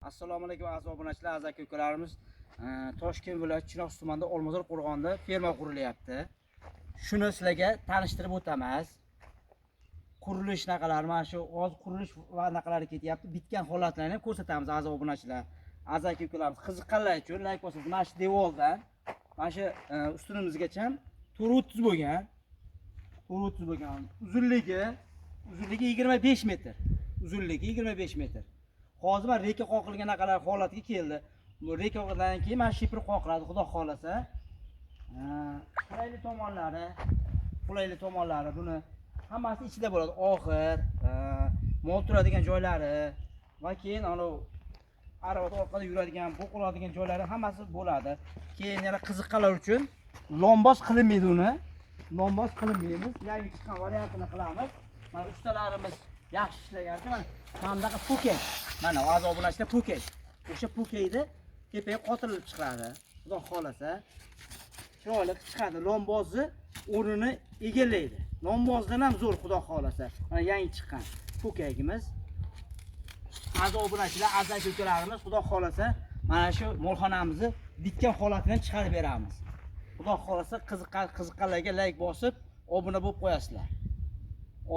Assalomu alaykum aziz obunachilar, aziz aka-ukalarimiz. Toshkent viloyati Chinoz tumanida Olmazor qo'rg'onida ferma qurilyapti. Shuni sizlarga tanishtirib o'tamiz. Qurilish naqalari, mana shu hozir qurilish va naqalari ketyapti. Bitgan holatlarni ham ko'rsatamiz aziz obunachilar. Aziz aka-ukalarimiz qiziqqanlar uchun like bosasiz. Mana shu devordan, mana shu ustunimizgacha 430 bo'lgan. 430 bo'lgan. Uzunligi 25 metr. Uzunligi 25 metr. Hozir mana reka qoqilgan naqalar holatiga keldi. Bu reka qoqilgandan keyin mana shipir qoqiladi, xudo xolasa. Qulayli tomonlari buni hammasi ichida bo'ladi. Oxir, mol turadigan joylari va keyin ana arava orqada yuradigan, bo'qiladigan joylari hammasi bo'ladi. Keyin yana qiziqqanlar uchun lomboz qilinmaydi uni. Lomboz qilinmaymiz. Yangi chiqqan variantini qilamiz. Mana ustalarimiz yaxshi ishlagan. Mana bundaqa pukek. Mana aziz obunachilar pukek. O'sha pukekni tepaga qotirilib chiqadi. Xudo xolasa chiroyli chiqadi. Lombozni o'rnini egallaydi. Lombozdan ham zo'r xudo xolasa. Mana yangi chiqqan pukegimiz. Aziz obunachilar, aziz aka-ukalarimiz, xudo xolasa mana shu molxonamizni bitgan holatini chiqarib beramiz. Xudo xolasa qiziqqanlarga like bosib, obuna bo'lib qo'yasizlar.